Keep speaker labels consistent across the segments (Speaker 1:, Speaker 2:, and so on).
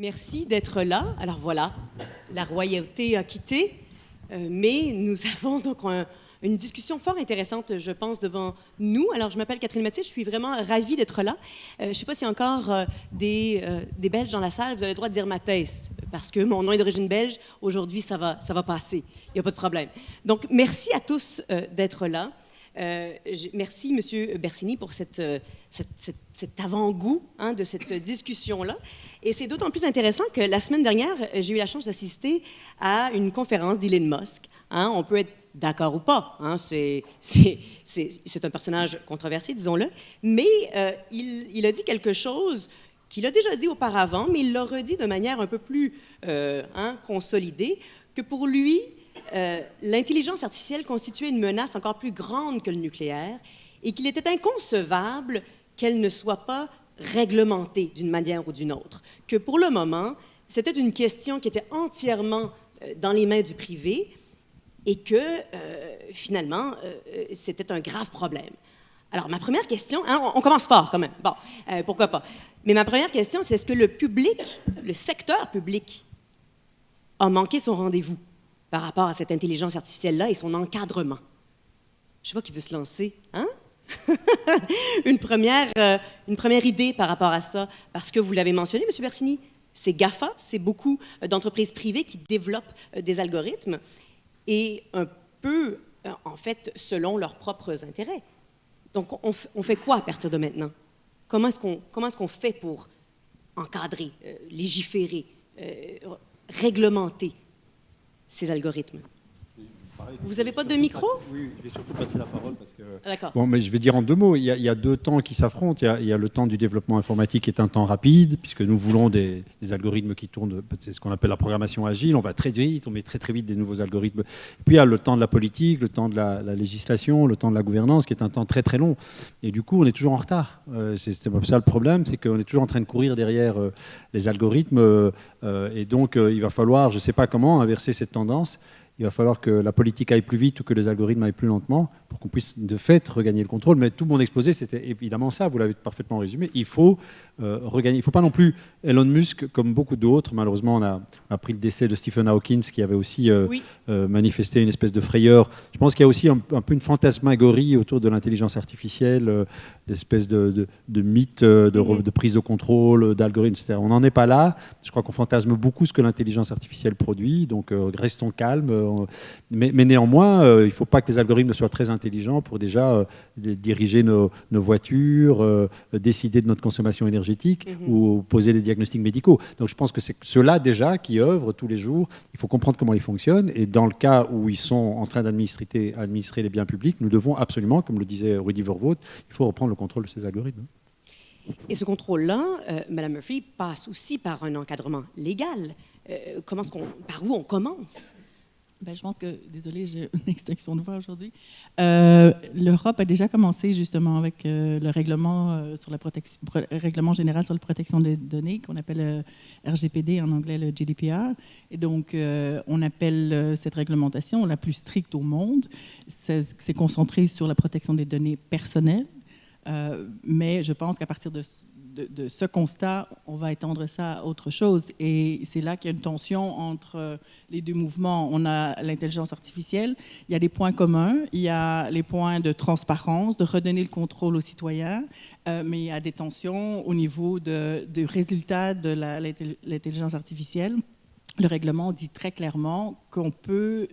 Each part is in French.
Speaker 1: Merci d'être là. Alors voilà, la royauté a quitté, mais nous avons donc une discussion fort intéressante, je pense, devant nous. Alors, je m'appelle Catherine Mathieu, je suis vraiment ravie d'être là. Je ne sais pas s'il y a encore des Belges dans la salle. Vous avez le droit de dire Matthijs, parce que mon nom est d'origine belge. Aujourd'hui, ça va passer. Il n'y a pas de problème. Donc, merci à tous d'être là. Merci, Monsieur Bersini, pour cet avant-goût de cette discussion-là. Et c'est d'autant plus intéressant que la semaine dernière, j'ai eu la chance d'assister à une conférence d'Elon Musk. On peut être d'accord ou pas. C'est un personnage controversé, disons-le. Mais il a dit quelque chose qu'il a déjà dit auparavant, mais il l'a redit de manière un peu plus consolidée, que pour lui, l'intelligence artificielle constituait une menace encore plus grande que le nucléaire et qu'il était inconcevable qu'elle ne soit pas réglementée d'une manière ou d'une autre. Que pour le moment, c'était une question qui était entièrement dans les mains du privé et que finalement, c'était un grave problème. Alors, ma première question, on commence fort quand même, bon, pourquoi pas. Mais ma première question, c'est est-ce que le public, le secteur public, a manqué son rendez-vous par rapport à cette intelligence artificielle-là et son encadrement? Je ne sais pas qui veut se lancer, une première idée par rapport à ça, parce que vous l'avez mentionné, M. Bersini, c'est GAFA, c'est beaucoup d'entreprises privées qui développent des algorithmes et un peu, en fait, selon leurs propres intérêts. Donc, on fait quoi à partir de maintenant? Comment est-ce qu'on fait pour encadrer, légiférer, réglementer ces algorithmes? Vous n'avez pas de micro?
Speaker 2: Oui, je vais surtout passer la parole parce que...
Speaker 1: D'accord.
Speaker 2: Bon, mais je vais dire en deux mots. Il y a deux temps qui s'affrontent. Il y a le temps du développement informatique qui est un temps rapide, puisque nous voulons des algorithmes qui tournent, c'est ce qu'on appelle la programmation agile. On va très vite, on met très très vite des nouveaux algorithmes. Et puis il y a le temps de la politique, le temps de la législation, le temps de la gouvernance, qui est un temps très très long. Et du coup, on est toujours en retard. C'est ça le problème, c'est qu'on est toujours en train de courir derrière les algorithmes. Et donc, il va falloir, je ne sais pas comment, inverser cette tendance. Il va falloir que la politique aille plus vite ou que les algorithmes aillent plus lentement pour qu'on puisse de fait regagner le contrôle. Mais tout mon exposé, c'était évidemment ça, vous l'avez parfaitement résumé. Il faut regagner. Il ne faut pas non plus Elon Musk, comme beaucoup d'autres. Malheureusement, on a appris le décès de Stephen Hawking, qui avait aussi manifesté une espèce de frayeur. Je pense qu'il y a aussi un peu une fantasmagorie autour de l'intelligence artificielle, d'espèce de mythe de prise de contrôle, d'algorithmes, etc. On n'en est pas là. Je crois qu'on fantasme beaucoup ce que l'intelligence artificielle produit. Donc, restons calmes. Mais néanmoins, il ne faut pas que les algorithmes soient très intelligents pour déjà diriger nos voitures, décider de notre consommation énergétique ou poser des diagnostics médicaux. Donc je pense que c'est ceux-là déjà qui œuvrent tous les jours. Il faut comprendre comment ils fonctionnent. Et dans le cas où ils sont en train d'administrer les biens publics, nous devons absolument, comme le disait Rudy Verwoerd, il faut reprendre le contrôle de ces algorithmes.
Speaker 1: Et ce contrôle-là, Mme Murphy, passe aussi par un encadrement légal. Par où on commence?
Speaker 3: Je pense que, désolée, j'ai une extinction de voix aujourd'hui. L'Europe a déjà commencé justement avec le règlement, règlement général sur la protection des données, qu'on appelle RGPD, en anglais le GDPR. Et donc, on appelle cette réglementation la plus stricte au monde. C'est concentré sur la protection des données personnelles. Mais je pense qu'à partir de ce constat, on va étendre ça à autre chose. Et c'est là qu'il y a une tension entre les deux mouvements. On a l'intelligence artificielle, il y a des points communs, il y a les points de transparence, de redonner le contrôle aux citoyens, mais il y a des tensions au niveau du résultat de l'intelligence artificielle. Le règlement dit très clairement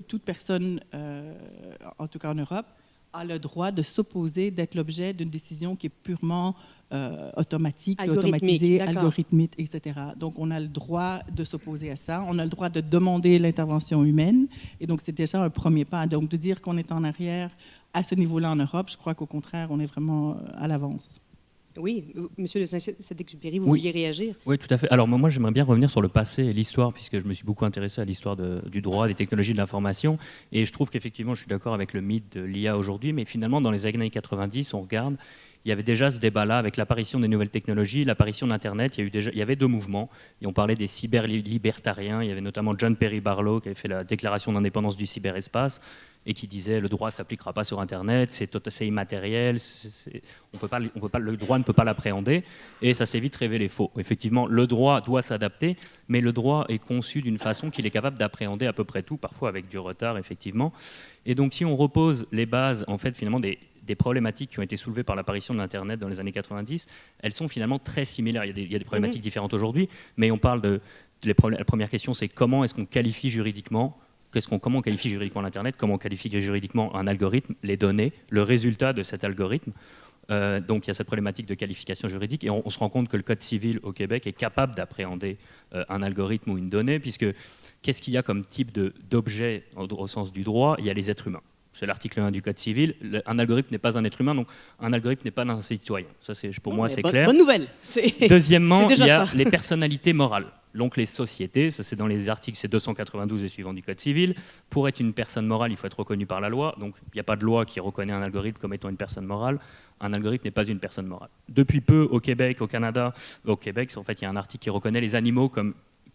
Speaker 3: toute personne, en tout cas en Europe, a le droit de s'opposer, d'être l'objet d'une décision qui est purement automatique, automatisée, algorithmique, etc. Donc, on a le droit de s'opposer à ça. On a le droit de demander l'intervention humaine. Et donc, c'est déjà un premier pas. Donc, de dire qu'on est en arrière à ce niveau-là en Europe, je crois qu'au contraire, on est vraiment à l'avance.
Speaker 1: Oui, Monsieur de Saint-Exupéry, vous vouliez réagir?
Speaker 4: Oui, tout à fait. Alors moi, j'aimerais bien revenir sur le passé et l'histoire, puisque je me suis beaucoup intéressé à l'histoire du droit, des technologies de l'information. Et je trouve qu'effectivement, je suis d'accord avec le mythe de l'IA aujourd'hui, mais finalement, dans les années 90, on regarde, il y avait déjà ce débat-là avec l'apparition des nouvelles technologies, l'apparition d'Internet. Il y avait deux mouvements. Et on parlait des cyberlibertariens. Il y avait notamment John Perry Barlow qui avait fait la déclaration d'indépendance du cyberespace. et qui disait le droit ne s'appliquera pas sur Internet, c'est immatériel, le droit ne peut pas l'appréhender, et ça s'est vite révélé faux. Effectivement, le droit doit s'adapter, mais le droit est conçu d'une façon qu'il est capable d'appréhender à peu près tout, parfois avec du retard, effectivement. Et donc, si on repose les bases, en fait, finalement, des problématiques qui ont été soulevées par l'apparition de l'Internet dans les années 90, elles sont finalement très similaires. Il y a des problématiques différentes aujourd'hui, mais on parle la première question, c'est comment est-ce qu'on qualifie juridiquement comment on qualifie juridiquement l'Internet, comment on qualifie juridiquement un algorithme, les données, le résultat de cet algorithme. Donc il y a cette problématique de qualification juridique et on se rend compte que le Code civil au Québec est capable d'appréhender un algorithme ou une donnée, puisque qu'est-ce qu'il y a comme type d'objet au sens du droit? Il y a les êtres humains. C'est l'article 1 du Code civil. Un algorithme n'est pas un être humain, donc un algorithme n'est pas un citoyen. Ça, pour moi, c'est clair.
Speaker 1: Bonne nouvelle.
Speaker 4: Deuxièmement, il y a les personnalités morales. Donc les sociétés, ça c'est dans les articles, c'est 292 et suivants du Code civil. Pour être une personne morale, il faut être reconnu par la loi. Donc il n'y a pas de loi qui reconnaît un algorithme comme étant une personne morale. Un algorithme n'est pas une personne morale. Depuis peu, au Québec, au Canada, au Québec, en fait, il y a un article qui reconnaît les animaux comme...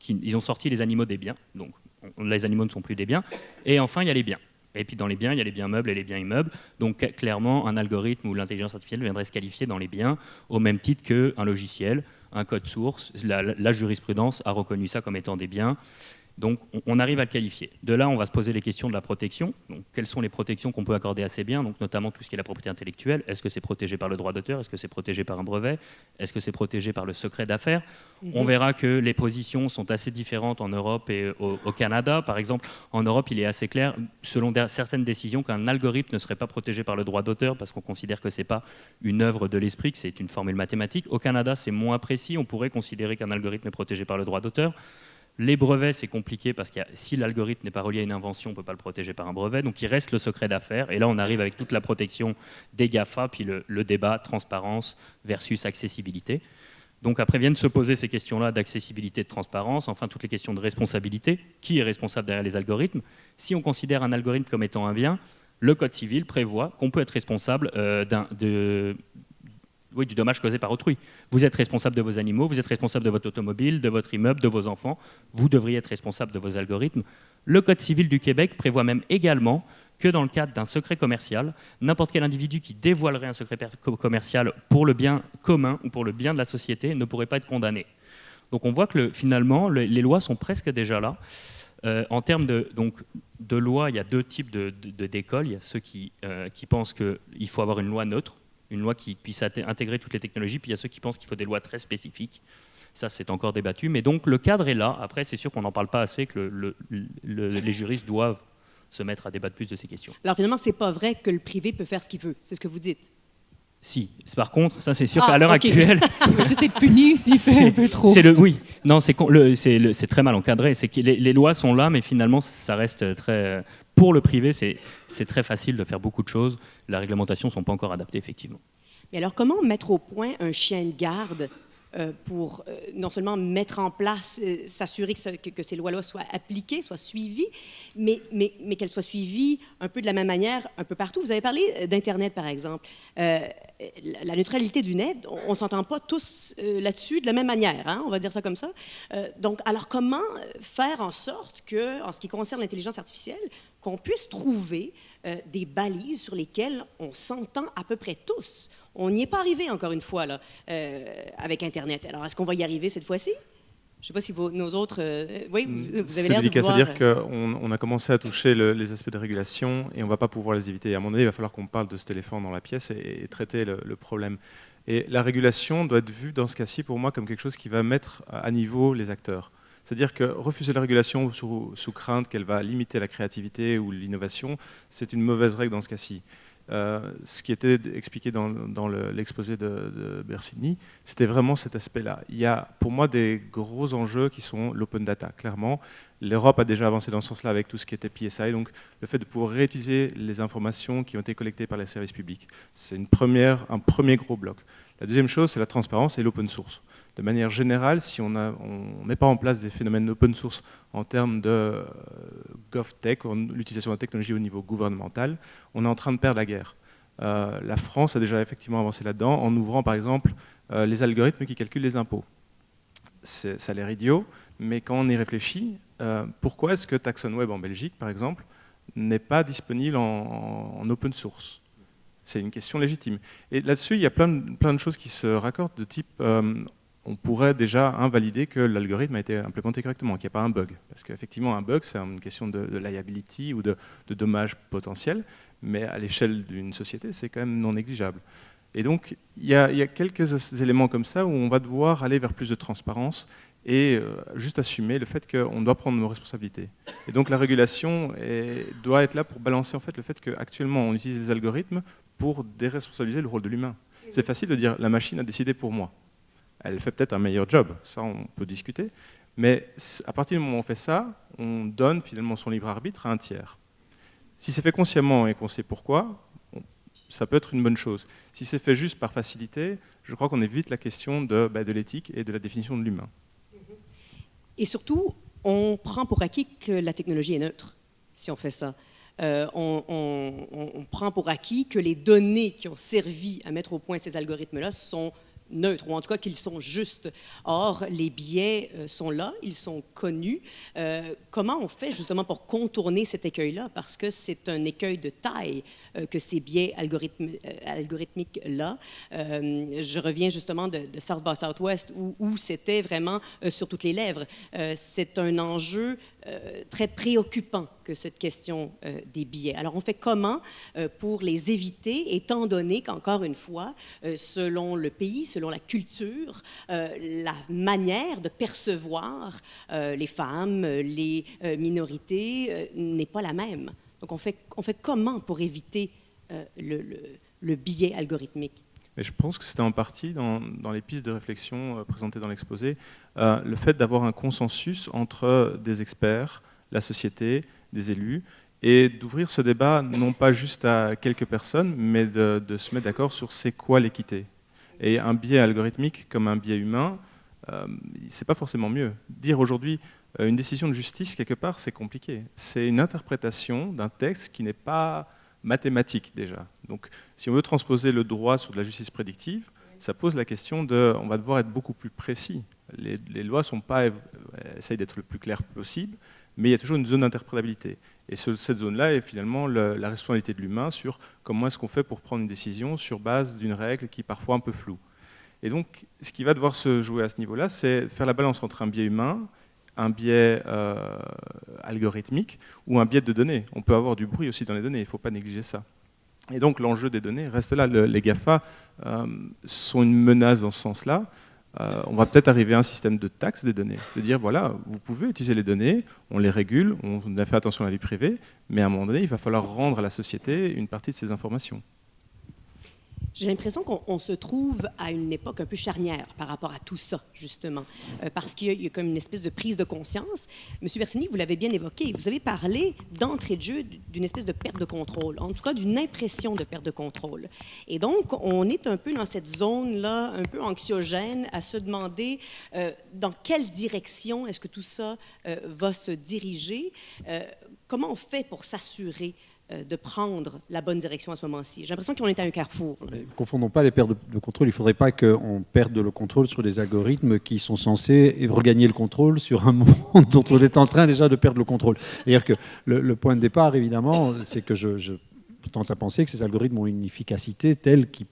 Speaker 4: Ils ont sorti les animaux des biens. Donc les animaux ne sont plus des biens. Et enfin, il y a les biens. Et puis dans les biens, il y a les biens meubles et les biens immeubles. Donc clairement, un algorithme ou l'intelligence artificielle viendrait se qualifier dans les biens au même titre qu'un logiciel, un code source. La jurisprudence a reconnu ça comme étant des biens. Donc on arrive à le qualifier. De là, on va se poser les questions de la protection. Donc, quelles sont les protections qu'on peut accorder à ces biens? Donc, notamment tout ce qui est la propriété intellectuelle. Est-ce que c'est protégé par le droit d'auteur? Est-ce que c'est protégé par un brevet? Est-ce que c'est protégé par le secret d'affaires? On verra que les positions sont assez différentes en Europe et au Canada. Par exemple, en Europe, il est assez clair, selon certaines décisions, qu'un algorithme ne serait pas protégé par le droit d'auteur parce qu'on considère que ce n'est pas une œuvre de l'esprit, que c'est une formule mathématique. Au Canada, c'est moins précis. On pourrait considérer qu'un algorithme est protégé par le droit d'auteur. Les brevets, c'est compliqué parce que si l'algorithme n'est pas relié à une invention, on ne peut pas le protéger par un brevet. Donc il reste le secret d'affaires. Et là, on arrive avec toute la protection des GAFA, puis le débat transparence versus accessibilité. Donc après viennent se poser ces questions-là d'accessibilité, de transparence, enfin toutes les questions de responsabilité. Qui est responsable derrière les algorithmes? Si on considère un algorithme comme étant un bien, le Code civil prévoit qu'on peut être responsable du dommage causé par autrui. Vous êtes responsable de vos animaux, vous êtes responsable de votre automobile, de votre immeuble, de vos enfants. Vous devriez être responsable de vos algorithmes. Le Code civil du Québec prévoit même également que dans le cadre d'un secret commercial, n'importe quel individu qui dévoilerait un secret commercial pour le bien commun ou pour le bien de la société ne pourrait pas être condamné. Donc on voit que finalement, les lois sont presque déjà là. En termes de loi, il y a deux types d'écoles. Il y a ceux qui pensent qu'il faut avoir une loi neutre, une loi qui puisse intégrer toutes les technologies, puis il y a ceux qui pensent qu'il faut des lois très spécifiques. Ça, c'est encore débattu. Mais donc, le cadre est là. Après, c'est sûr qu'on n'en parle pas assez, que les juristes doivent se mettre à débattre plus de ces questions.
Speaker 1: Alors, finalement, ce n'est pas vrai que le privé peut faire ce qu'il veut. C'est ce que vous dites.
Speaker 4: Si. Par contre, ça, c'est sûr qu'à l'heure actuelle...
Speaker 3: Il va juste être puni s'il fait un peu trop.
Speaker 4: Oui. Non, c'est très mal encadré. C'est que les lois sont là, mais finalement, ça reste très... Pour le privé, c'est très facile de faire beaucoup de choses. La réglementation ne sont pas encore adaptées, effectivement.
Speaker 1: Mais alors, comment mettre au point un chien de garde pour non seulement mettre en place, s'assurer que ces lois-là soient appliquées, soient suivies, mais qu'elles soient suivies un peu de la même manière un peu partout? Vous avez parlé d'Internet, par exemple. La neutralité du net, on ne s'entend pas tous là-dessus de la même manière, hein? On va dire ça comme ça. Donc, alors, comment faire en sorte que, en ce qui concerne l'intelligence artificielle, qu'on puisse trouver des balises sur lesquelles on s'entend à peu près tous? On n'y est pas arrivé, encore une fois, là, avec Internet. Alors, est-ce qu'on va y arriver cette fois-ci? Je ne sais pas si nos autres... oui, vous avez l'air de
Speaker 5: C'est délicat,
Speaker 1: vouloir...
Speaker 5: c'est-à-dire qu'on a commencé à toucher les aspects de régulation et on ne va pas pouvoir les éviter. À mon avis, il va falloir qu'on parle de cet éléphant dans la pièce et traiter le problème. Et la régulation doit être vue, dans ce cas-ci, pour moi, comme quelque chose qui va mettre à niveau les acteurs. C'est-à-dire que refuser la régulation sous crainte qu'elle va limiter la créativité ou l'innovation, c'est une mauvaise règle dans ce cas-ci. Ce qui était expliqué dans l'exposé de Bersigny, c'était vraiment cet aspect-là. Il y a pour moi des gros enjeux qui sont l'open data, clairement. L'Europe a déjà avancé dans ce sens-là avec tout ce qui était PSI, donc le fait de pouvoir réutiliser les informations qui ont été collectées par les services publics. C'est un premier gros bloc. La deuxième chose, c'est la transparence et l'open source. De manière générale, si on ne met pas en place des phénomènes open source en termes de GovTech, l'utilisation de la technologie au niveau gouvernemental, on est en train de perdre la guerre. La France a déjà effectivement avancé là-dedans en ouvrant par exemple les algorithmes qui calculent les impôts. Ça a l'air idiot, mais quand on y réfléchit, pourquoi est-ce que TaxonWeb en Belgique, par exemple, n'est pas disponible en open source. C'est une question légitime. Et là-dessus, il y a plein de choses qui se raccordent, de type, on pourrait déjà invalider que l'algorithme a été implémenté correctement, qu'il n'y a pas un bug. Parce qu'effectivement, un bug, c'est une question de liability ou de dommages potentiels, mais à l'échelle d'une société, c'est quand même non négligeable. Et donc, il y a quelques éléments comme ça où on va devoir aller vers plus de transparence et juste assumer le fait qu'on doit prendre nos responsabilités. Et donc la régulation doit être là pour balancer en fait le fait qu'actuellement on utilise les algorithmes pour déresponsabiliser le rôle de l'humain. C'est facile de dire la machine a décidé pour moi. Elle fait peut-être un meilleur job, ça on peut discuter, mais à partir du moment où on fait ça, on donne finalement son libre arbitre à un tiers. Si c'est fait consciemment et qu'on sait pourquoi, ça peut être une bonne chose. Si c'est fait juste par facilité, je crois qu'on évite la question de l'éthique et de la définition de l'humain.
Speaker 1: Et surtout, on prend pour acquis que la technologie est neutre, si on fait ça. On prend pour acquis que les données qui ont servi à mettre au point ces algorithmes-là sont neutres, ou en tout cas qu'ils sont justes. Or, les biais sont là, ils sont connus. Comment on fait justement pour contourner cet écueil-là? Parce que c'est un écueil de taille que ces biais algorithmiques-là. Je reviens justement de South by Southwest où c'était vraiment sur toutes les lèvres. C'est un enjeu très préoccupant que cette question des biais. Alors, on fait comment pour les éviter, étant donné qu'encore une fois, selon le pays, selon la culture, la manière de percevoir les femmes, les minorités n'est pas la même. Donc, on fait comment pour éviter le biais algorithmique?
Speaker 5: Mais je pense que c'était en partie dans les pistes de réflexion présentées dans l'exposé, le fait d'avoir un consensus entre des experts, la société, des élus, et d'ouvrir ce débat non pas juste à quelques personnes, mais de se mettre d'accord sur c'est quoi l'équité. Et un biais algorithmique comme un biais humain, c'est pas forcément mieux. Dire aujourd'hui une décision de justice, quelque part, c'est compliqué. C'est une interprétation d'un texte qui n'est pas mathématique déjà. Donc, si on veut transposer le droit sur de la justice prédictive, ça pose la question on va devoir être beaucoup plus précis. Les lois essayent d'être le plus claires possible, mais il y a toujours une zone d'interprétabilité. Et cette zone-là est finalement la responsabilité de l'humain sur comment est-ce qu'on fait pour prendre une décision sur base d'une règle qui est parfois un peu floue. Et donc, ce qui va devoir se jouer à ce niveau-là, c'est faire la balance entre un biais humain, un biais algorithmique ou un biais de données. On peut avoir du bruit aussi dans les données, il ne faut pas négliger ça. Et donc l'enjeu des données reste là. Les GAFA sont une menace dans ce sens-là. On va peut-être arriver à un système de taxe des données, de dire voilà, vous pouvez utiliser les données, on les régule, on a fait attention à la vie privée, mais à un moment donné, il va falloir rendre à la société une partie de ces informations.
Speaker 1: J'ai l'impression qu'on se trouve à une époque un peu charnière par rapport à tout ça, justement, parce qu'il y a comme une espèce de prise de conscience. Monsieur Bersani, vous l'avez bien évoqué, vous avez parlé d'entrée de jeu d'une espèce de perte de contrôle, en tout cas d'une impression de perte de contrôle. Et donc, on est un peu dans cette zone-là, un peu anxiogène, à se demander dans quelle direction est-ce que tout ça va se diriger, comment on fait pour s'assurer de prendre la bonne direction à ce moment-ci. J'ai l'impression qu'on est à un carrefour.
Speaker 2: Ne confondons pas les pertes de contrôle. Il ne faudrait pas qu'on perde le contrôle sur des algorithmes qui sont censés regagner le contrôle sur un monde dont on est en train déjà de perdre le contrôle. C'est-à-dire que le point de départ, évidemment, c'est que je tente à penser que ces algorithmes ont une efficacité telle qu'ils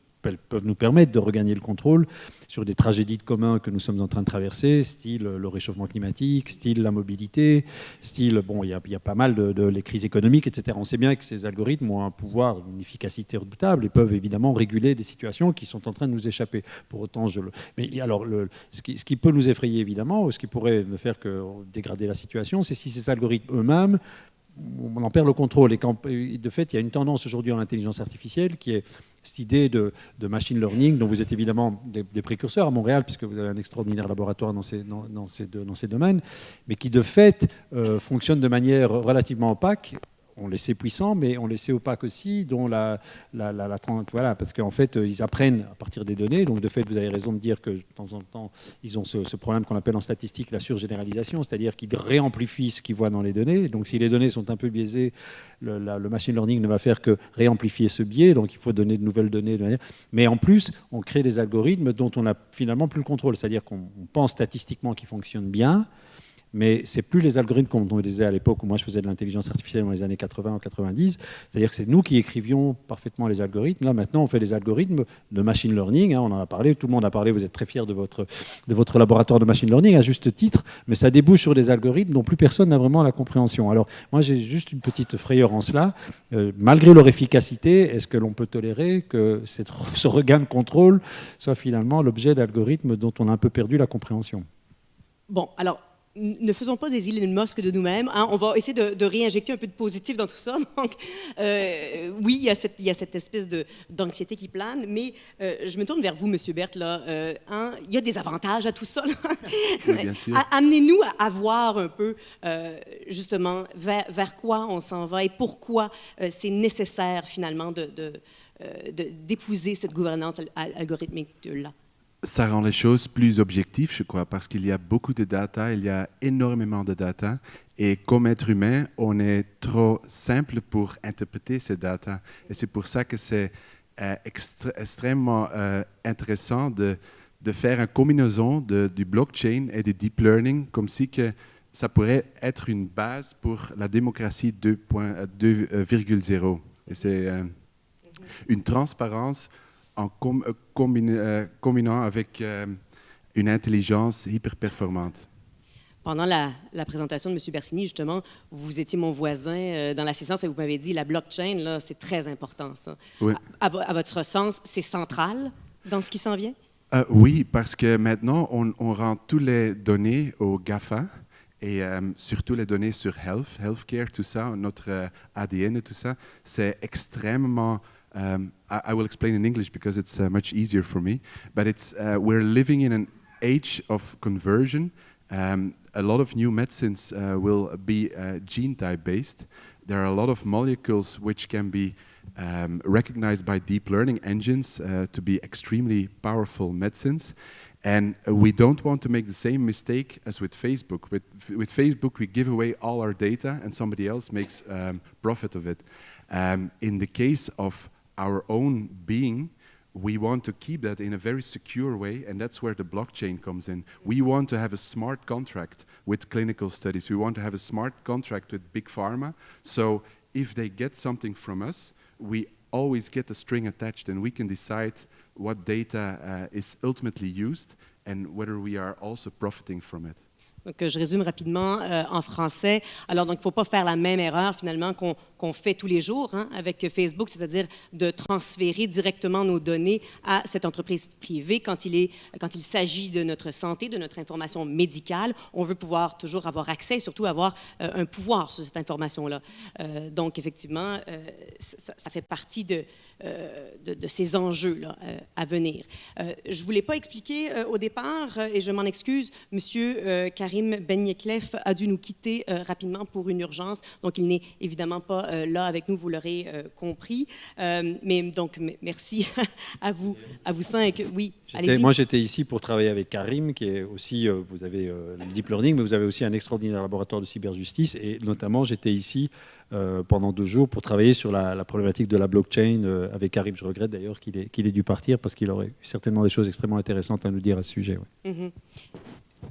Speaker 2: peuvent nous permettre de regagner le contrôle sur des tragédies de commun que nous sommes en train de traverser, style le réchauffement climatique, style la mobilité, style, bon, il y a pas mal de les crises économiques, etc. On sait bien que ces algorithmes ont un pouvoir, une efficacité redoutable et peuvent évidemment réguler des situations qui sont en train de nous échapper. Pour autant, mais alors, ce qui peut nous effrayer, évidemment, ou ce qui pourrait ne faire que dégrader la situation, c'est si ces algorithmes eux-mêmes, on en perd le contrôle. Et de fait, il y a une tendance aujourd'hui en intelligence artificielle qui est cette idée de machine learning, dont vous êtes évidemment des précurseurs à Montréal, puisque vous avez un extraordinaire laboratoire dans ces domaines, mais qui de fait fonctionne de manière relativement opaque. On les sait puissants, mais on les sait opaques aussi, dont voilà, parce qu'en fait, ils apprennent à partir des données. Donc, de fait, vous avez raison de dire que de temps en temps, ils ont ce problème qu'on appelle en statistique la surgénéralisation, c'est-à-dire qu'ils réamplifient ce qu'ils voient dans les données. Donc, si les données sont un peu biaisées, le machine learning ne va faire que réamplifier ce biais. Donc, il faut donner de nouvelles données. Mais en plus, on crée des algorithmes dont on n'a finalement plus le contrôle. C'est-à-dire qu'on pense statistiquement qu'ils fonctionnent bien, mais c'est plus les algorithmes comme on disait à l'époque où moi je faisais de l'intelligence artificielle dans les années 80 ou 90, c'est-à-dire que c'est nous qui écrivions parfaitement les algorithmes. Là maintenant on fait des algorithmes de machine learning, on en a parlé, tout le monde a parlé, vous êtes très fiers de votre laboratoire de machine learning à juste titre, mais ça débouche sur des algorithmes dont plus personne n'a vraiment la compréhension. Alors moi j'ai juste une petite frayeur en cela, malgré leur efficacité, est-ce que l'on peut tolérer que ce regain de contrôle soit finalement l'objet d'algorithmes dont on a un peu perdu la compréhension?
Speaker 1: Bon, alors, ne faisons pas des Elon Musk de nous-mêmes. On va essayer de réinjecter un peu de positif dans tout ça. Donc, oui, il y a cette espèce d'anxiété qui plane, mais je me tourne vers vous, M. Berthe. Là, il y a des avantages à tout ça.
Speaker 6: Oui, bien sûr.
Speaker 1: Amenez-nous à voir un peu, justement, vers quoi on s'en va et pourquoi c'est nécessaire, finalement, d'épouser cette gouvernance algorithmique-là.
Speaker 6: Ça rend les choses plus objectives, je crois, parce qu'il y a beaucoup de data, il y a énormément de data, et comme être humain, on est trop simple pour interpréter ces data. Et c'est pour ça que c'est extrêmement intéressant de faire une combinaison du blockchain et du deep learning, comme si que ça pourrait être une base pour la démocratie 2.0. Et c'est une transparence en combinant avec une intelligence hyper performante.
Speaker 1: Pendant la présentation de M. Bersini, justement, vous étiez mon voisin dans l'assistance et vous m'avez dit la blockchain, là, c'est très important, ça.
Speaker 6: Oui.
Speaker 1: À votre sens, c'est central dans ce qui s'en vient?
Speaker 6: Oui, parce que maintenant, on rend toutes les données au GAFA et surtout les données sur healthcare, tout ça, notre ADN et tout ça, c'est extrêmement... I will explain in English because it's much easier for me. But we're living in an age of conversion. A lot of new medicines will be gene type based. There are a lot of molecules which can be recognized by deep learning engines to be extremely powerful medicines. And we don't want to make the same mistake as with Facebook. With Facebook, we give away all our data and somebody else makes profit of it. In the case of our own being, we want to keep that in a very secure way, and that's where the blockchain comes in. We want to have a smart contract with clinical studies. We want to have a smart contract with Big Pharma. So if they get something from us, we always get a string attached, and we can decide what data is ultimately used and whether we are also profiting from it.
Speaker 1: Donc, je résume rapidement en français. Alors, donc, il ne faut pas faire la même erreur, finalement, qu'on fait tous les jours avec Facebook, c'est-à-dire de transférer directement nos données à cette entreprise privée. Quand il s'agit de notre santé, de notre information médicale, on veut pouvoir toujours avoir accès et surtout avoir un pouvoir sur cette information-là. Donc, effectivement, ça fait partie de ces enjeux-là à venir. Je ne voulais pas expliquer au départ, et je m'en excuse, M. Karim Benyeklef a dû nous quitter rapidement pour une urgence, donc il n'est évidemment pas là avec nous, vous l'aurez compris. Mais donc, merci à vous cinq. Oui, allez-y.
Speaker 2: Moi, j'étais ici pour travailler avec Karim, qui est aussi, vous avez le deep learning, mais vous avez aussi un extraordinaire laboratoire de cyberjustice, et notamment, j'étais ici pendant 2 jours pour travailler sur la problématique de la blockchain avec Karim. Je regrette d'ailleurs qu'il ait dû partir parce qu'il aurait eu certainement des choses extrêmement intéressantes à nous dire à ce sujet. Ouais.
Speaker 1: Mm-hmm.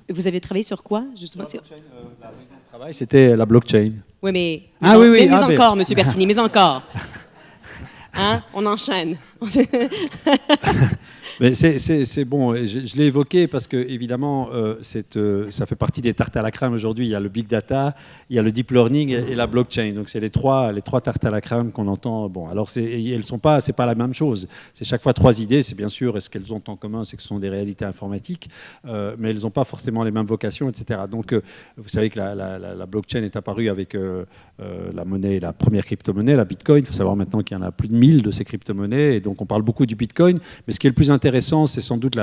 Speaker 1: Vous avez travaillé sur quoi, justement?
Speaker 2: La réunion de travail, c'était la blockchain.
Speaker 1: Oui, mais...
Speaker 2: oui.
Speaker 1: encore, M. Bersini, mais encore. On enchaîne.
Speaker 2: Mais c'est bon, je l'ai évoqué parce que évidemment, ça fait partie des tartes à la crème aujourd'hui. Il y a le big data, il y a le deep learning et la blockchain. Donc c'est les trois tartes à la crème qu'on entend. Bon, alors c'est pas la même chose. C'est chaque fois 3 idées. C'est bien sûr, et ce qu'elles ont en commun, c'est que ce sont des réalités informatiques, mais elles n'ont pas forcément les mêmes vocations, etc. Donc vous savez que la blockchain est apparue avec la monnaie, la première crypto-monnaie, la Bitcoin. Il faut savoir maintenant qu'il y en a plus de 1000 de ces crypto-monnaies, et donc on parle beaucoup du Bitcoin. Mais ce qui est le plus intéressant, c'est sans doute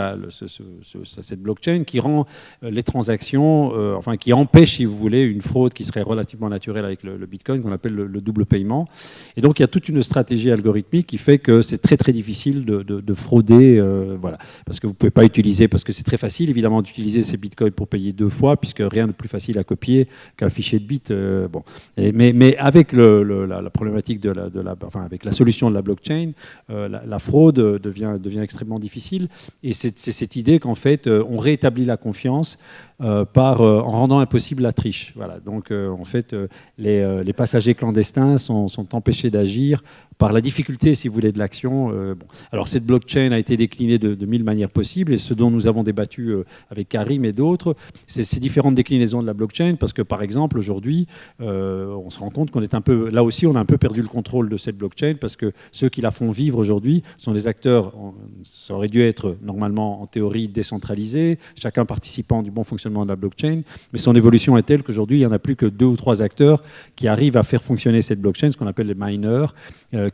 Speaker 2: cette blockchain qui rend les transactions, qui empêche, si vous voulez, une fraude qui serait relativement naturelle avec le Bitcoin, qu'on appelle le double paiement. Et donc, il y a toute une stratégie algorithmique qui fait que c'est très, très difficile de frauder, voilà. Parce que vous ne pouvez pas utiliser, parce que c'est très facile, évidemment, d'utiliser ces Bitcoins pour payer 2 fois, puisque rien de plus facile à copier qu'un fichier de bits. Bon. Mais avec la problématique avec la solution de la blockchain, la fraude devient extrêmement difficile. Et c'est cette idée qu'en fait, on rétablit la confiance en rendant impossible la triche. Voilà. Donc, en fait, les passagers clandestins sont empêchés d'agir par la difficulté, si vous voulez, de l'action. Bon. Alors, cette blockchain a été déclinée de 1000 manières possibles, et ce dont nous avons débattu avec Karim et d'autres, c'est ces différentes déclinaisons de la blockchain, parce que, par exemple, aujourd'hui, on se rend compte qu'on est un peu... Là aussi, on a un peu perdu le contrôle de cette blockchain, parce que ceux qui la font vivre aujourd'hui sont des acteurs... Ça aurait dû être, normalement, en théorie, décentralisé, chacun participant du bon fonctionnement de la blockchain, mais son évolution est telle qu'aujourd'hui, il n'y en a plus que 2 ou 3 acteurs qui arrivent à faire fonctionner cette blockchain, ce qu'on appelle les miners,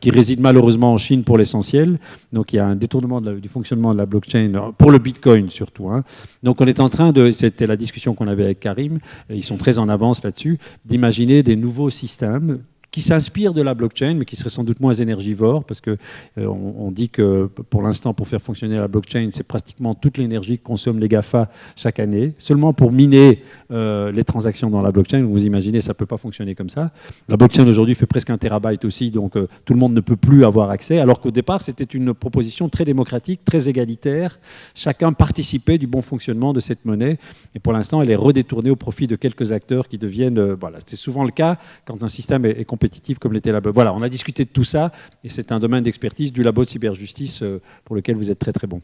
Speaker 2: qui résident malheureusement en Chine pour l'essentiel. Donc il y a un détournement du fonctionnement de la blockchain, pour le Bitcoin surtout. Hein. Donc on est en train c'était la discussion qu'on avait avec Karim, ils sont très en avance là-dessus, d'imaginer des nouveaux systèmes qui s'inspirent de la blockchain, mais qui seraient sans doute moins énergivores, parce que on dit que pour l'instant, pour faire fonctionner la blockchain, c'est pratiquement toute l'énergie que consomment les GAFA chaque année, seulement pour miner les transactions dans la blockchain. Vous imaginez, ça ne peut pas fonctionner comme ça. La blockchain aujourd'hui fait presque 1 terabyte aussi, donc tout le monde ne peut plus avoir accès, alors qu'au départ, c'était une proposition très démocratique, très égalitaire. Chacun participait du bon fonctionnement de cette monnaie, et pour l'instant, elle est redétournée au profit de quelques acteurs qui deviennent... voilà, c'est souvent le cas quand un système est compétitif comme l'était la blockchain. Voilà, on a discuté de tout ça, et c'est un domaine d'expertise du labo de cyberjustice pour lequel vous êtes très très bon.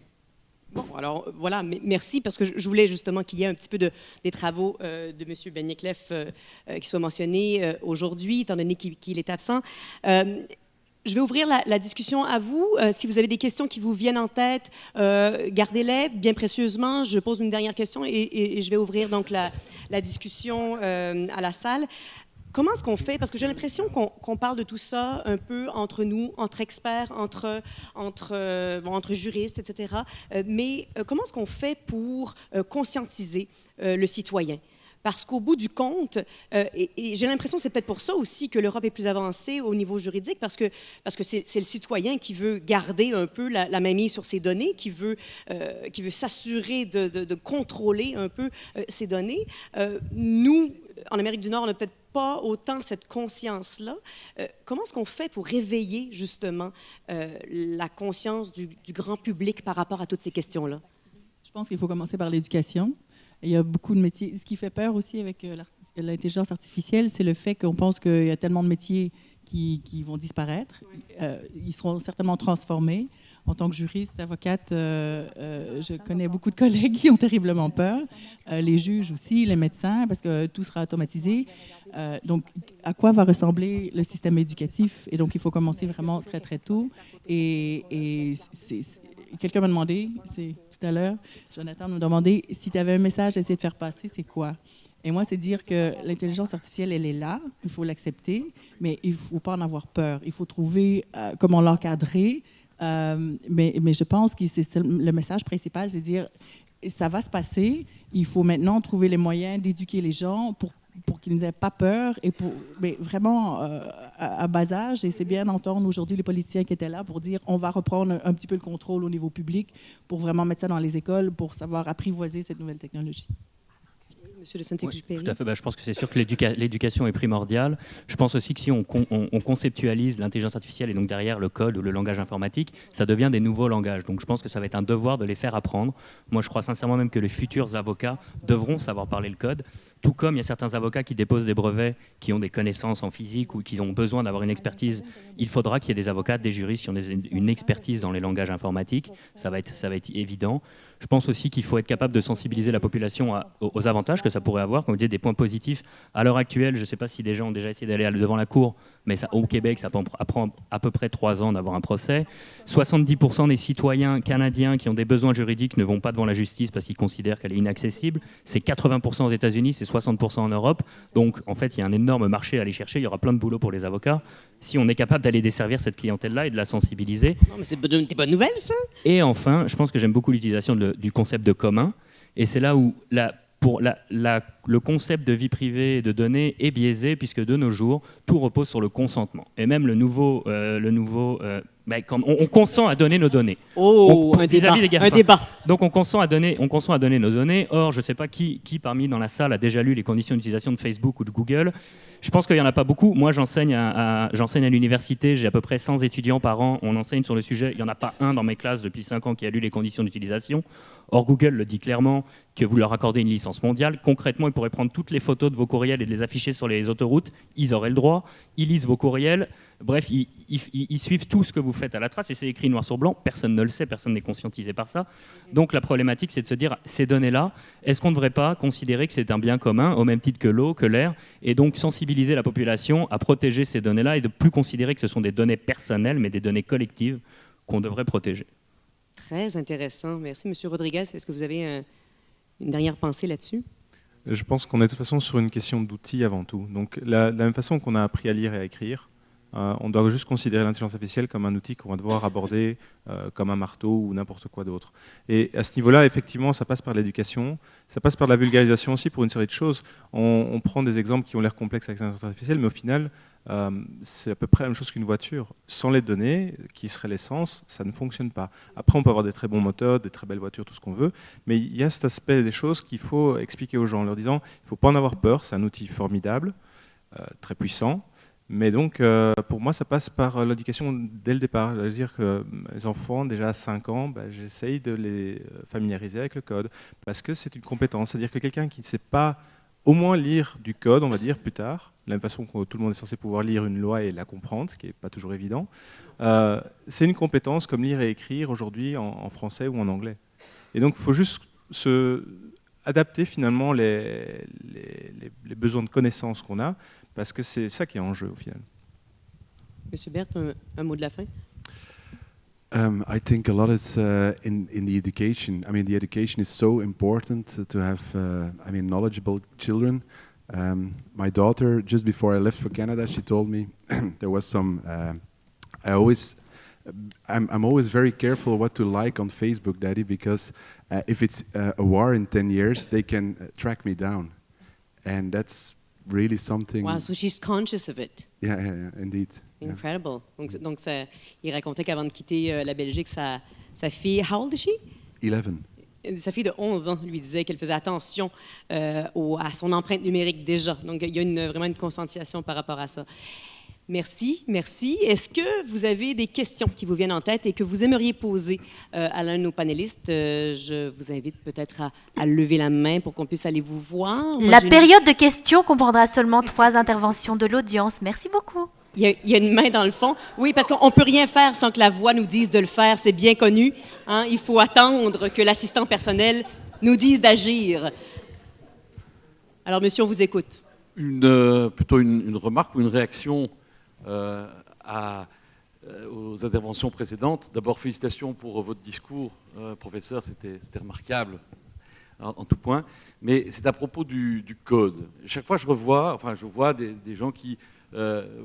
Speaker 1: Bon, alors voilà, merci, parce que je voulais justement qu'il y ait un petit peu des travaux de M. Benyekleff qui soient mentionnés aujourd'hui, étant donné qu'il est absent. Je vais ouvrir la discussion à vous. Si vous avez des questions qui vous viennent en tête, gardez-les bien précieusement. Je pose une dernière question et je vais ouvrir donc la discussion à la salle. Comment est-ce qu'on fait? Parce que j'ai l'impression qu'on parle de tout ça un peu entre nous, entre experts, entre juristes, etc. Mais comment est-ce qu'on fait pour conscientiser le citoyen? Parce qu'au bout du compte, et j'ai l'impression que c'est peut-être pour ça aussi que l'Europe est plus avancée au niveau juridique, parce que c'est le citoyen qui veut garder un peu la mainmise sur ses données, qui veut s'assurer de contrôler un peu ces données. Nous, en Amérique du Nord, on n'a peut-être pas autant cette conscience-là. Comment est-ce qu'on fait pour réveiller justement la conscience du grand public par rapport à toutes ces questions-là?
Speaker 3: Je pense qu'il faut commencer par l'éducation. Il y a beaucoup de métiers. Ce qui fait peur aussi avec l'intelligence artificielle, c'est le fait qu'on pense qu'il y a tellement de métiers qui vont disparaître. Ils seront certainement transformés. En tant que juriste, avocate, je connais beaucoup de collègues qui ont terriblement peur. Les juges aussi, les médecins, parce que tout sera automatisé. Donc, à quoi va ressembler le système éducatif? Et donc, il faut commencer vraiment très, très tôt. Et quelqu'un m'a demandé, c'est tout à l'heure, Jonathan m'a demandé, si tu avais un message à essayer de faire passer, c'est quoi? Et moi, c'est dire que l'intelligence artificielle, elle est là, il faut l'accepter, mais il ne faut pas en avoir peur. Il faut trouver comment l'encadrer. Mais je pense que le message principal, c'est de dire, ça va se passer, il faut maintenant trouver les moyens d'éduquer les gens pour qu'ils n'aient pas peur, mais vraiment à bas âge. Et c'est bien d'entendre aujourd'hui les politiciens qui étaient là pour dire on va reprendre un petit peu le contrôle au niveau public pour vraiment mettre ça dans les écoles, pour savoir apprivoiser cette nouvelle technologie.
Speaker 1: Monsieur de Saint-Exupéry.
Speaker 4: Oui, tout à fait. Je pense que c'est sûr que l'éducation est primordiale. Je pense aussi que si on conceptualise l'intelligence artificielle et donc derrière le code ou le langage informatique, ça devient des nouveaux langages. Donc je pense que ça va être un devoir de les faire apprendre. Moi, je crois sincèrement même que les futurs avocats devront savoir parler le code. Tout comme il y a certains avocats qui déposent des brevets, qui ont des connaissances en physique ou qui ont besoin d'avoir une expertise, il faudra qu'il y ait des avocats, des juristes qui ont une expertise dans les langages informatiques. Ça va être évident. Je pense aussi qu'il faut être capable de sensibiliser la population aux avantages que ça pourrait avoir. Comme vous dites, des points positifs. À l'heure actuelle, je ne sais pas si des gens ont déjà essayé d'aller devant la cour, mais au Québec, ça prend à peu près 3 ans d'avoir un procès. 70% des citoyens canadiens qui ont des besoins juridiques ne vont pas devant la justice parce qu'ils considèrent qu'elle est inaccessible. C'est 80% aux États-Unis, c'est 60% en Europe. Donc, en fait, il y a un énorme marché à aller chercher. Il y aura plein de boulot pour les avocats. Si on est capable d'aller desservir cette clientèle-là et de la sensibiliser.
Speaker 1: Non, mais c'est des bonnes nouvelles, ça.
Speaker 4: Et enfin, je pense que j'aime beaucoup l'utilisation du concept de commun. Et c'est là où, pour la le concept de vie privée et de données est biaisé, puisque de nos jours, tout repose sur le consentement. Et même on consent à donner nos données.
Speaker 1: Un débat.
Speaker 4: Vis-à-vis des GAFA. Donc on consent à donner nos données. Or, je ne sais pas qui parmi dans la salle a déjà lu les conditions d'utilisation de Facebook ou de Google. Je pense qu'il n'y en a pas beaucoup. Moi, j'enseigne à l'université, j'ai à peu près 100 étudiants par an, on enseigne sur le sujet. Il n'y en a pas un dans mes classes depuis 5 ans qui a lu les conditions d'utilisation. Or, Google le dit clairement que vous leur accordez une licence mondiale. Concrètement, ils pourraient prendre toutes les photos de vos courriels et de les afficher sur les autoroutes. Ils auraient le droit. Ils lisent vos courriels. Bref, ils suivent tout ce que vous faites à la trace et c'est écrit noir sur blanc. Personne ne le sait, personne n'est conscientisé par ça. Donc la problématique, c'est de se dire, ces données-là, est-ce qu'on ne devrait pas considérer que c'est un bien commun, au même titre que l'eau, que l'air, et donc sensibiliser la population à protéger ces données-là et de ne plus considérer que ce sont des données personnelles, mais des données collectives qu'on devrait protéger.
Speaker 1: Très intéressant. Merci, Monsieur Rodriguez. Est-ce que vous avez une dernière pensée là-dessus?
Speaker 5: Je pense qu'on est de toute façon sur une question d'outils avant tout. Donc, de la même façon qu'on a appris à lire et à écrire, on doit juste considérer l'intelligence artificielle comme un outil qu'on va devoir aborder comme un marteau ou n'importe quoi d'autre. Et à ce niveau-là, effectivement, ça passe par l'éducation, ça passe par la vulgarisation aussi pour une série de choses. On prend des exemples qui ont l'air complexes avec l'intelligence artificielle, mais au final, c'est à peu près la même chose qu'une voiture. Sans les données, qui seraient l'essence, ça ne fonctionne pas. Après, on peut avoir des très bons moteurs, des très belles voitures, tout ce qu'on veut, mais il y a cet aspect des choses qu'il faut expliquer aux gens en leur disant il ne faut pas en avoir peur, c'est un outil formidable, très puissant. Mais donc, pour moi, ça passe par l'éducation dès le départ. C'est-à-dire que les enfants, déjà à 5 ans, j'essaye de les familiariser avec le code, parce que c'est une compétence. C'est-à-dire que quelqu'un qui ne sait pas au moins lire du code, on va dire, plus tard, de la même façon que tout le monde est censé pouvoir lire une loi et la comprendre, ce qui n'est pas toujours évident, c'est une compétence comme lire et écrire aujourd'hui en français ou en anglais. Et donc, il faut juste adapter finalement les besoins de connaissances qu'on a, parce que c'est ça qui est en jeu au final.
Speaker 1: Monsieur Berthe, un mot de la fin?
Speaker 6: I think a lot is in the education. I mean, the education is so important to have, knowledgeable children. My daughter, just before I left for Canada, she told me there was some. I'm always very careful what to like on Facebook, Daddy, because if it's a war in 10 years, they can track me down, and that's really something.
Speaker 1: Wow, so she's conscious of it.
Speaker 6: Yeah, indeed.
Speaker 1: Incredible. Donc il racontait qu'avant de quitter la Belgique, sa fille, how old is she?
Speaker 6: 11.
Speaker 1: Sa fille de 11 ans lui disait qu'elle faisait attention à son empreinte numérique déjà. Donc il y a vraiment une conscientisation par rapport à ça. Merci, merci. Est-ce que vous avez des questions qui vous viennent en tête et que vous aimeriez poser à l'un de nos panélistes? Je vous invite peut-être à lever la main pour qu'on puisse aller vous voir.
Speaker 7: La période de questions comprendra seulement 3 interventions de l'audience. Merci beaucoup.
Speaker 1: Il y a une main dans le fond. Oui, parce qu'on ne peut rien faire sans que la voix nous dise de le faire. C'est bien connu. Hein? Il faut attendre que l'assistant personnel nous dise d'agir. Alors, monsieur, on vous écoute.
Speaker 8: Plutôt une remarque ou une réaction aux interventions précédentes. D'abord, félicitations pour votre discours, professeur, c'était remarquable en tout point. Mais c'est à propos du code. Chaque fois, je vois des gens qui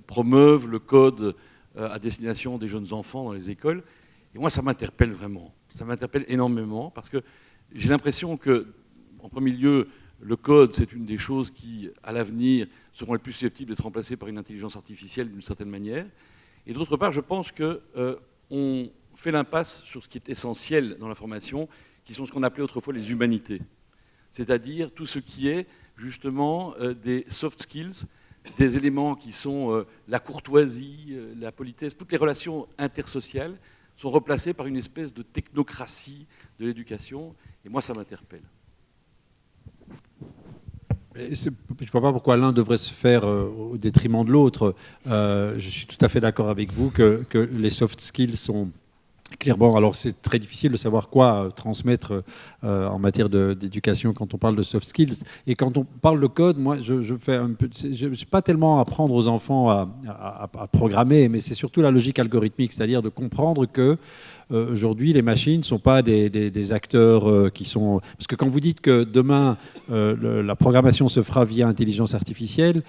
Speaker 8: promeuvent le code à destination des jeunes enfants dans les écoles. Et moi, ça m'interpelle vraiment. Ça m'interpelle énormément parce que j'ai l'impression que, en premier lieu, le code, c'est une des choses qui, à l'avenir, seront les plus susceptibles d'être remplacées par une intelligence artificielle d'une certaine manière. Et d'autre part, je pense qu'on fait l'impasse sur ce qui est essentiel dans l'information, qui sont ce qu'on appelait autrefois les humanités. C'est-à-dire tout ce qui est justement des soft skills, des éléments qui sont la courtoisie, la politesse, toutes les relations intersociales sont replacées par une espèce de technocratie de l'éducation. Et moi, ça m'interpelle.
Speaker 2: Je ne vois pas pourquoi l'un devrait se faire au détriment de l'autre. Je suis tout à fait d'accord avec vous que les soft skills sont clairement... Alors c'est très difficile de savoir quoi transmettre en matière d'éducation quand on parle de soft skills. Et quand on parle de code, moi je fais un peu... Je ne sais pas tellement apprendre aux enfants à programmer, mais c'est surtout la logique algorithmique, c'est-à-dire de comprendre que aujourd'hui, les machines ne sont pas des acteurs qui sont... Parce que quand vous dites que demain, la programmation se fera via intelligence artificielle,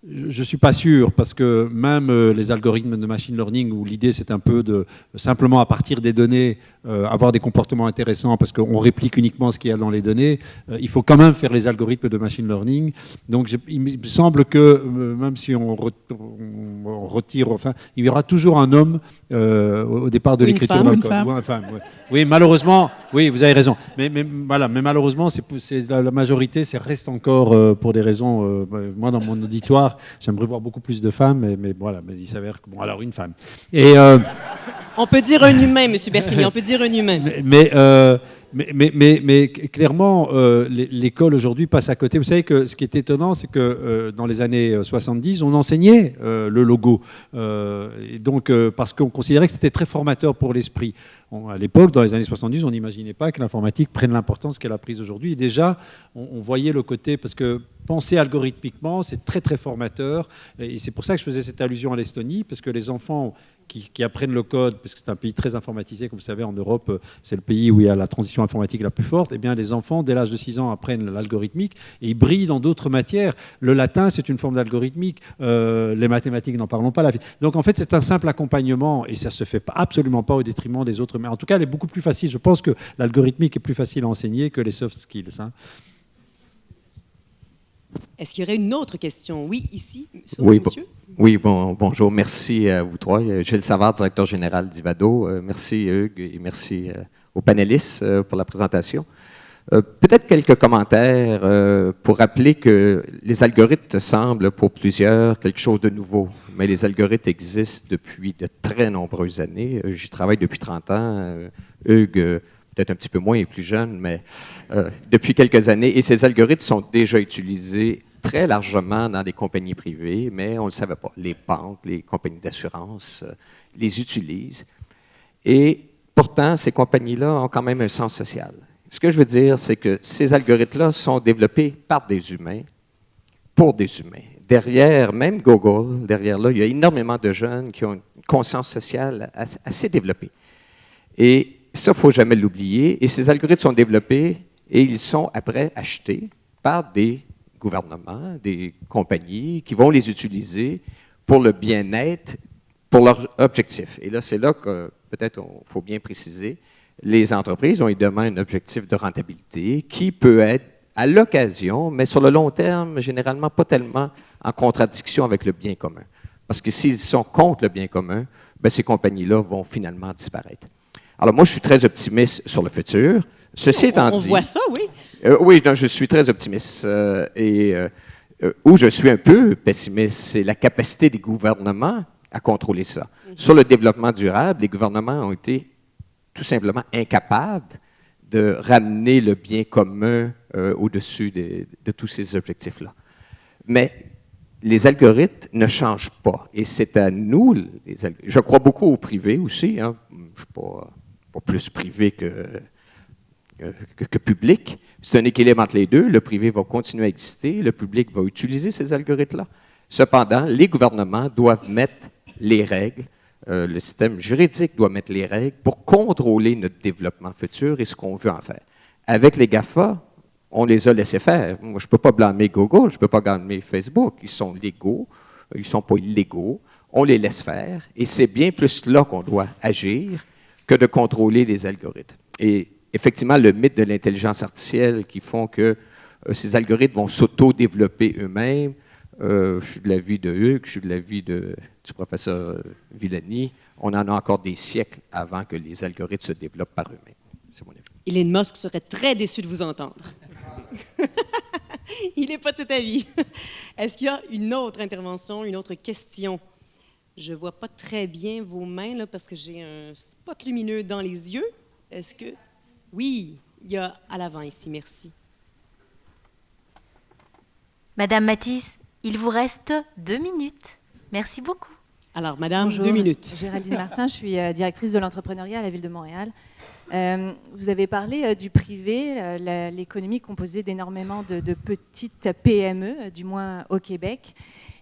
Speaker 2: je ne suis pas sûr, parce que même les algorithmes de machine learning, où l'idée c'est un peu de simplement à partir des données avoir des comportements intéressants, parce qu'on réplique uniquement ce qu'il y a dans les données, il faut quand même faire les algorithmes de machine learning. Donc il me semble que même si on retire, enfin, il y aura toujours un homme au départ de l'écriture d'un code. Ou une femme. Ouais. Oui, malheureusement, oui, vous avez raison. Mais voilà, mais malheureusement, la majorité, ça reste encore pour des raisons. Moi, dans mon auditoire, j'aimerais voir beaucoup plus de femmes, mais voilà, mais il s'avère que bon, alors une femme. Et
Speaker 1: on peut dire un humain, Monsieur Bersini, on peut dire un humain.
Speaker 2: Mais clairement, l'école aujourd'hui passe à côté. Vous savez que ce qui est étonnant, c'est que dans les années 70, on enseignait le logo. Et donc, parce qu'on considérait que c'était très formateur pour l'esprit. À l'époque, dans les années 70, on n'imaginait pas que l'informatique prenne l'importance qu'elle a prise aujourd'hui. Et déjà, on voyait le côté, parce que penser algorithmiquement, c'est très très formateur. Et c'est pour ça que je faisais cette allusion à l'Estonie, parce que les enfants qui apprennent le code, parce que c'est un pays très informatisé, comme vous savez, en Europe, c'est le pays où il y a la transition informatique la plus forte, et bien les enfants, dès l'âge de 6 ans, apprennent l'algorithmique, et ils brillent dans d'autres matières. Le latin, c'est une forme d'algorithmique, les mathématiques, n'en parlons pas. Donc en fait, c'est un simple accompagnement, et ça ne se fait absolument pas au détriment des autres. Mais en tout cas, elle est beaucoup plus facile. Je pense que l'algorithmique est plus facile à enseigner que les soft skills. Hein.
Speaker 1: Est-ce qu'il y aurait une autre question? Oui, ici,
Speaker 9: oui,
Speaker 1: monsieur.
Speaker 9: Oui, bonjour. Merci à vous trois. Gilles Savard, directeur général d'Ivado. Merci Hugues et merci aux panélistes pour la présentation. Peut-être quelques commentaires pour rappeler que les algorithmes semblent pour plusieurs quelque chose de nouveau, mais les algorithmes existent depuis de très nombreuses années. J'y travaille depuis 30 ans. Hugues, peut-être un petit peu moins, il est plus jeune, mais depuis quelques années. Et ces algorithmes sont déjà utilisés très largement dans des compagnies privées, mais on ne le savait pas. Les banques, les compagnies d'assurance les utilisent. Et pourtant, ces compagnies-là ont quand même un sens social. Ce que je veux dire, c'est que ces algorithmes-là sont développés par des humains, pour des humains. Derrière, même Google, derrière là, il y a énormément de jeunes qui ont une conscience sociale assez développée. Et ça, il ne faut jamais l'oublier. Et ces algorithmes sont développés et ils sont après achetés par des gouvernements, des compagnies qui vont les utiliser pour le bien-être, pour leur objectif. Et là, c'est là que peut-être il faut bien préciser, les entreprises ont évidemment un objectif de rentabilité qui peut être à l'occasion, mais sur le long terme, généralement pas tellement en contradiction avec le bien commun. Parce que s'ils sont contre le bien commun, bien, ces compagnies-là vont finalement disparaître. Alors moi, je suis très optimiste sur le futur. Ceci étant dit...
Speaker 1: On voit ça, oui.
Speaker 9: Oui, non, je suis très optimiste. Où je suis un peu pessimiste, c'est la capacité des gouvernements à contrôler ça. Sur le développement durable, les gouvernements ont été tout simplement incapables de ramener le bien commun au-dessus de tous ces objectifs-là. Mais les algorithmes ne changent pas. Et c'est à nous, je crois beaucoup au privé aussi, hein. Je ne suis pas plus privé que public. C'est un équilibre entre les deux. Le privé va continuer à exister, le public va utiliser ces algorithmes-là. Cependant, les gouvernements doivent mettre les règles, le système juridique doit mettre les règles pour contrôler notre développement futur et ce qu'on veut en faire. Avec les GAFA, on les a laissés faire. Moi, je ne peux pas blâmer Google, je ne peux pas blâmer Facebook. Ils sont légaux, ils ne sont pas illégaux. On les laisse faire et c'est bien plus là qu'on doit agir que de contrôler les algorithmes. Et effectivement, le mythe de l'intelligence artificielle qui font que ces algorithmes vont s'auto-développer eux-mêmes. Je suis de l'avis de Hugues, je suis de l'avis du professeur Villani. On en a encore des siècles avant que les algorithmes se développent par eux-mêmes. C'est mon avis.
Speaker 1: Elon Musk serait très déçu de vous entendre. Il n'est pas de cet avis. Est-ce qu'il y a une autre intervention, une autre question? Je ne vois pas très bien vos mains là, parce que j'ai un spot lumineux dans les yeux. Est-ce que... Oui, il y a à l'avant ici, merci.
Speaker 7: Madame Mathis, il vous reste 2 minutes. Merci beaucoup.
Speaker 1: Alors, madame,
Speaker 10: Bonjour,
Speaker 1: 2 minutes.
Speaker 10: Géraldine Martin, je suis directrice de l'entrepreneuriat à la Ville de Montréal. Vous avez parlé du privé, l'économie composée d'énormément de petites PME, du moins au Québec.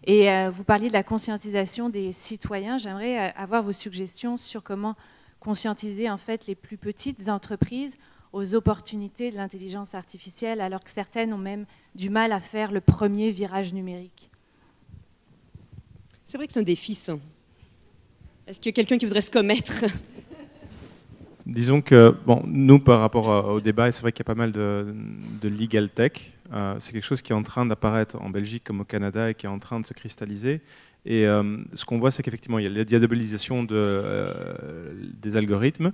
Speaker 10: Et vous parliez de la conscientisation des citoyens. J'aimerais avoir vos suggestions sur comment conscientiser en fait les plus petites entreprises aux opportunités de l'intelligence artificielle, alors que certaines ont même du mal à faire le premier virage numérique.
Speaker 1: C'est vrai que c'est un défi, ça. Est-ce qu'il y a quelqu'un qui voudrait se commettre?
Speaker 5: Disons que, bon, nous, par rapport au débat, et c'est vrai qu'il y a pas mal de legal tech, c'est quelque chose qui est en train d'apparaître en Belgique comme au Canada et qui est en train de se cristalliser. Et ce qu'on voit, c'est qu'effectivement, il y a la diabolisation des algorithmes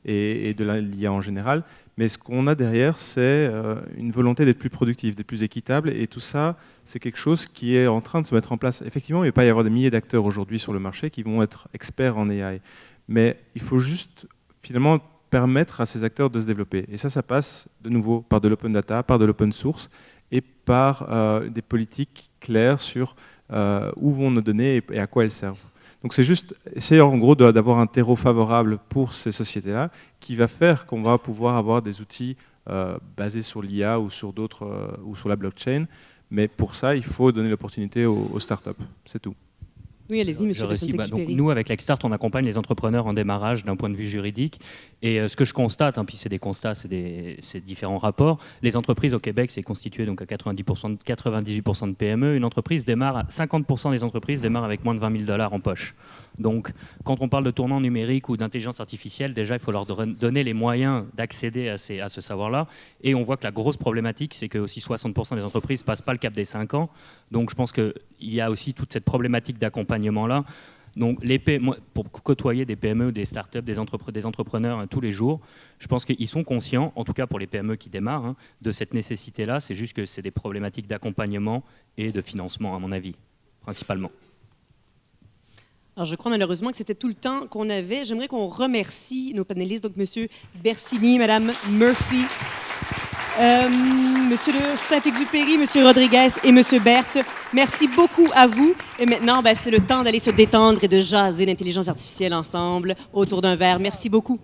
Speaker 5: et de l'IA en général. Mais ce qu'on a derrière, c'est une volonté d'être plus productif, d'être plus équitable. Et tout ça, c'est quelque chose qui est en train de se mettre en place. Effectivement, il ne va pas y avoir des milliers d'acteurs aujourd'hui sur le marché qui vont être experts en AI. Mais il faut juste, finalement, permettre à ces acteurs de se développer. Et ça passe de nouveau par de l'open data, par de l'open source et par des politiques claires sur où vont nos données et à quoi elles servent. Donc c'est juste essayer en gros d'avoir un terreau favorable pour ces sociétés-là qui va faire qu'on va pouvoir avoir des outils basés sur l'IA ou sur d'autres ou sur la blockchain. Mais pour ça, il faut donner l'opportunité aux startups. C'est tout.
Speaker 1: Oui, allez-y, monsieur
Speaker 4: donc, nous, avec l'Extart, on accompagne les entrepreneurs en démarrage d'un point de vue juridique. Et ce que je constate, puis c'est des constats, c'est différents rapports, les entreprises au Québec, c'est constitué donc à 98% de PME. Une entreprise démarre, 50% des entreprises démarrent avec moins de 20 000 $ en poche. Donc, quand on parle de tournant numérique ou d'intelligence artificielle, déjà, il faut leur donner les moyens d'accéder à ce savoir-là. Et on voit que la grosse problématique, c'est que aussi 60% des entreprises ne passent pas le cap des 5 ans. Donc, je pense qu'il y a aussi toute cette problématique d'accompagnement-là. Donc, pour côtoyer des PME, des startups, des entrepreneurs tous les jours, je pense qu'ils sont conscients, en tout cas pour les PME qui démarrent, de cette nécessité-là. C'est juste que c'est des problématiques d'accompagnement et de financement, à mon avis, principalement.
Speaker 1: Alors, je crois malheureusement que c'était tout le temps qu'on avait. J'aimerais qu'on remercie nos panélistes, donc M. Bersini, Mme Murphy, M. Saint-Exupéry, M. Rodriguez et M. Berthe. Merci beaucoup à vous. Et maintenant, c'est le temps d'aller se détendre et de jaser l'intelligence artificielle ensemble autour d'un verre. Merci beaucoup.